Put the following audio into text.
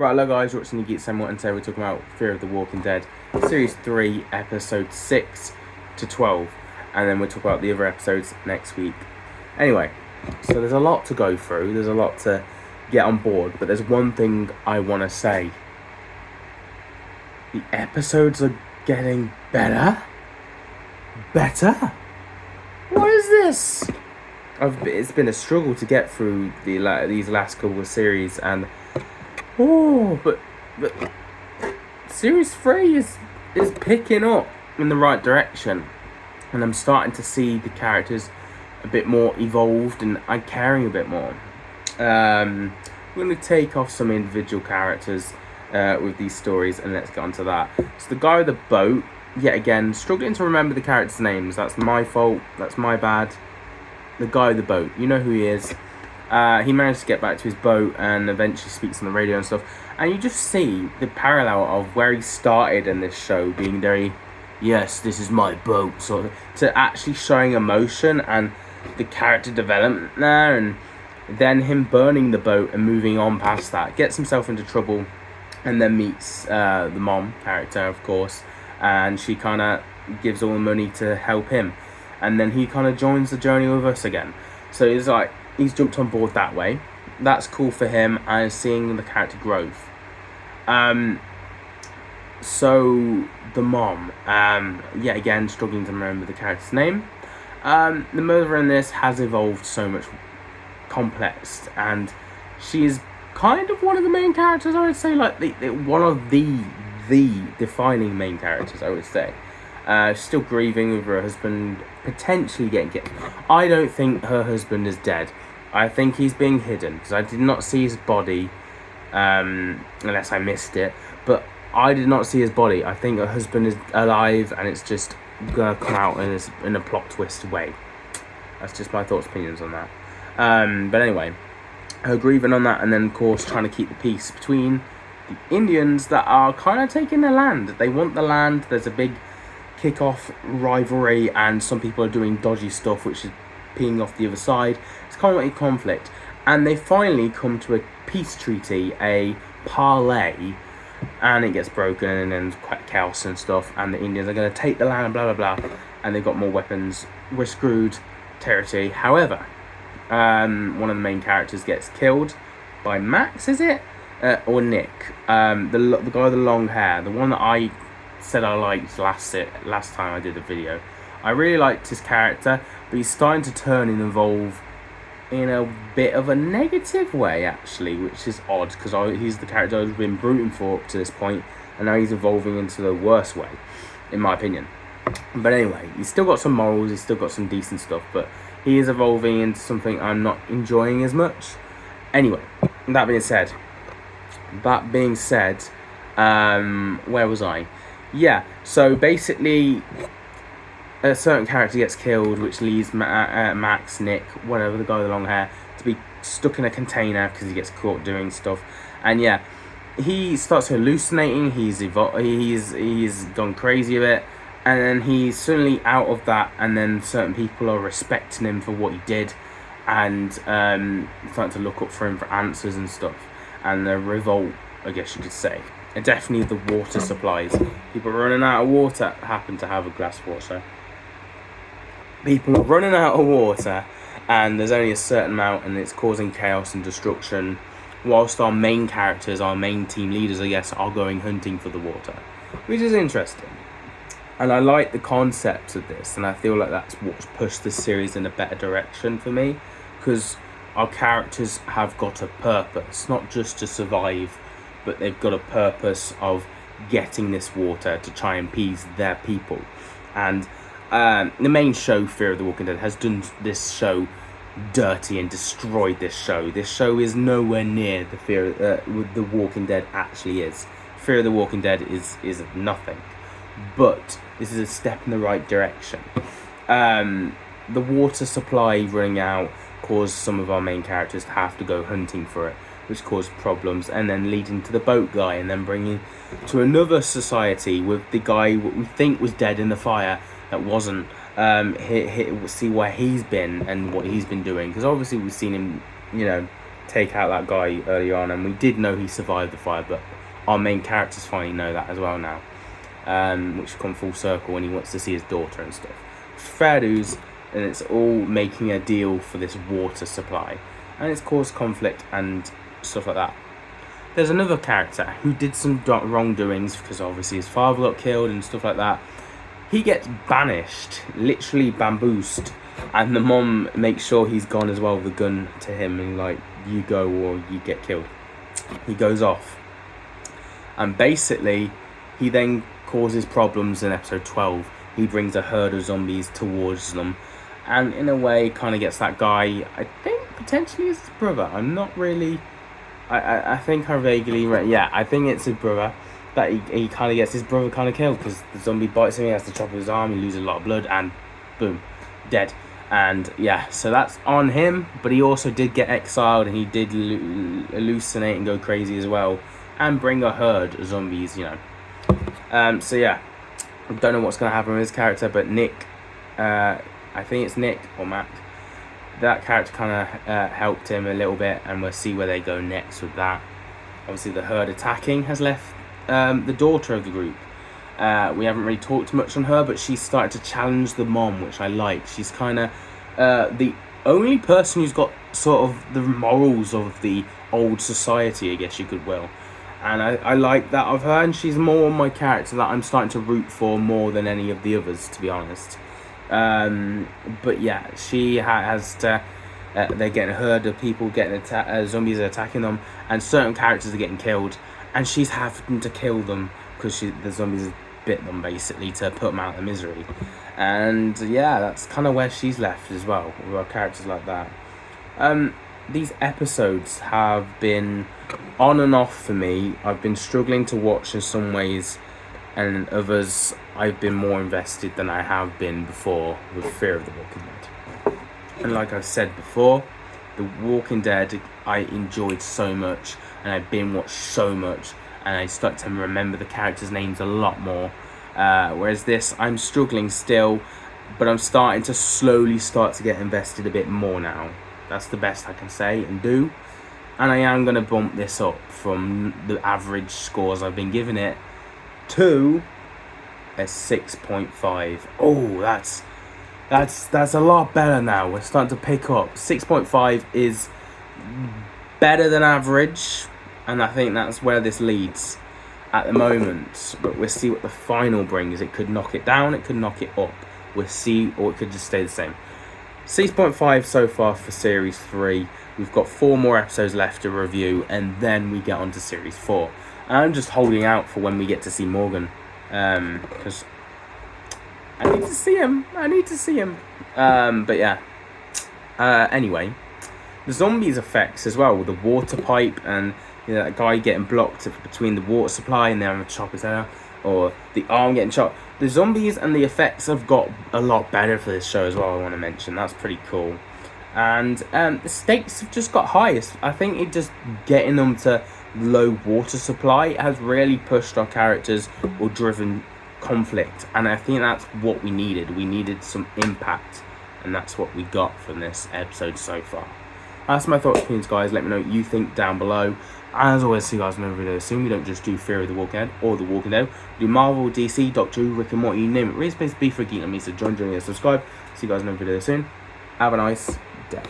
Right, hello guys, you're watching the Geek Somewhat, and today we're talking about Fear of the Walking Dead, Series 3, Episode 6 to 12, and then we'll talk about the other episodes next week. Anyway, so there's a lot to go through, there's a lot to get on board, but there's one thing I want to say. The episodes are getting better? Better? What is this? It's been a struggle to get through these last couple of series, and but Series 3 is picking up in the right direction, and I'm starting to see the characters a bit more evolved, and I'm caring a bit more. We're going to take off some individual characters with these stories, and let's get on to that. So the guy with the boat, yet again, struggling to remember the characters' names. That's my fault, that's my bad. The guy with the boat, you know who he is. He managed to get back to his boat and eventually speaks on the radio and stuff. And you just see the parallel of where he started in this show, being very, yes, this is my boat, sort of, to actually showing emotion and the character development there. And then him burning the boat and moving on past that, gets himself into trouble, and then meets the mom character, of course. And she kind of gives all the money to help him. And then he kind of joins the journey with us again. So it's like, he's jumped on board that way. That's cool for him, and seeing the character growth. So the mom, yet again struggling to remember the character's name. The mother in this has evolved so much complex, and she is kind of one of the main characters. I would say, like one of the defining main characters, I would say. Still grieving with her husband potentially getting killed. I don't think her husband is dead. I think he's being hidden, because I did not see his body, unless I missed it, but I did not see his body. I think her husband is alive, and it's just gonna come out in a plot twist way. That's just my thoughts, opinions on that. But anyway, her grieving on that, and then of course trying to keep the peace between the Indians that are kind of taking the land. They want the land. There's a big kick-off rivalry, and some people are doing dodgy stuff, which is peeing off the other side. It's kind of like a conflict, and they finally come to a peace treaty, a parlay, and it gets broken, and then quite chaos and stuff, and the Indians are going to take the land and blah blah blah, and they've got more weapons. We're screwed territory. However, one of the main characters gets killed by Max, is it? Or Nick, the guy with the long hair, the one that I said I liked last time I did a video. I really liked his character, but he's starting to turn and evolve in a bit of a negative way, actually, which is odd, because he's the character I've been rooting for up to this point, and now he's evolving into the worst way, in my opinion. But anyway, he's still got some morals, he's still got some decent stuff, but he is evolving into something I'm not enjoying as much. Anyway, that being said, where was I? Yeah, so basically, a certain character gets killed, which leaves Max, Nick, whatever, the guy with the long hair, to be stuck in a container because he gets caught doing stuff. And yeah, he starts hallucinating. He's gone crazy a bit, and then he's suddenly out of that. And then certain people are respecting him for what he did, and starting to look up for him for answers and stuff. And the revolt, I guess you could say. And definitely the water supplies. People running out of water. Happen to have a glass of water. People are running out of water, and there's only a certain amount, and it's causing chaos and destruction. Whilst our main characters, our main team leaders, I guess, are going hunting for the water, which is interesting. And I like the concept of this, and I feel like that's what's pushed this series in a better direction for me, because our characters have got a purpose, not just to survive, but they've got a purpose of getting this water to try and appease their people. And the main show, Fear of the Walking Dead, has done this show dirty and destroyed this show. This show is nowhere near the Fear the Walking Dead actually is. Fear of the Walking Dead is nothing. But this is a step in the right direction. The water supply running out caused some of our main characters to have to go hunting for it, which caused problems, and then leading to the boat guy, and then bringing to another society with the guy what we think was dead in the fire that wasn't. See where he's been and what he's been doing, because obviously we've seen him, take out that guy early on, and we did know he survived the fire, but our main characters finally know that as well now, which come full circle when he wants to see his daughter and stuff. It's fair dues, and it's all making a deal for this water supply, and it's caused conflict and stuff like that. There's another character who did some wrongdoings because obviously his father got killed and stuff like that. He gets banished, literally bamboozled, and the mom makes sure he's gone as well with the gun to him and like, you go or you get killed. He goes off, and basically he then causes problems in episode 12. He brings a herd of zombies towards them, and in a way kind of gets that guy, I think potentially his brother, I'm not really, I think I vaguely yeah, I think it's his brother, that he kind of gets his brother kind of killed because the zombie bites him, he has to chop his arm, he loses a lot of blood, and boom, dead. And yeah, so that's on him, but he also did get exiled, and he did hallucinate and go crazy as well, and bring a herd of zombies, you know. So yeah, I don't know what's going to happen with his character, but Nick, I think it's Nick or Matt, that character kind of helped him a little bit, and we'll see where they go next with that. Obviously the herd attacking has left the daughter of the group. We haven't really talked much on her, but she's started to challenge the mom, which I like. She's kind of the only person who's got sort of the morals of the old society, I guess you could will. And I like that of her, and she's more my character that I'm starting to root for more than any of the others, to be honest. But yeah, she has to, they're getting a herd of people getting zombies are attacking them, and certain characters are getting killed, and she's having to kill them because the zombies bit them basically to put them out of misery. And yeah, that's kind of where she's left as well, with our characters like that. These episodes have been on and off for me. I've been struggling to watch in some ways, and in others I've been more invested than I have been before with Fear of the Walking Dead. And like I've said before, The Walking Dead I enjoyed so much, and I binge watched so much, and I start to remember the characters' names a lot more. Whereas this, I'm struggling still, but I'm starting to slowly start to get invested a bit more now. That's the best I can say and do. And I am going to bump this up from the average scores I've been giving it to a 6.5. Oh, that's a lot better now. We're starting to pick up. 6.5 is better than average, and I think that's where this leads at the moment. But we'll see what the final brings. It could knock it down, it could knock it up. We'll see, or it could just stay the same. 6.5 so far for Series 3. We've got 4 more episodes left to review, and then we get on to Series 4. And I'm just holding out for when we get to see Morgan, because I need to see him. But yeah. Anyway, the zombies effects as well, with the water pipe and that guy getting blocked between the water supply and then chop his head out, or the arm getting chopped. The zombies and the effects have got a lot better for this show as well, I want to mention. That's pretty cool. And the stakes have just got highest. I think it just getting them to low water supply has really pushed our characters or driven conflict. And I think that's what we needed. We needed some impact. And that's what we got from this episode so far. That's my thoughts, opinions, guys. Let me know what you think down below. As always, see you guys in another video soon. We don't just do Fear of the Walking Dead or The Walking Dead. We do Marvel, DC, Doctor Who, Rick and Morty, you name it. Really supposed to be for a geek like me, so join and subscribe. See you guys in another video soon. Have a nice day.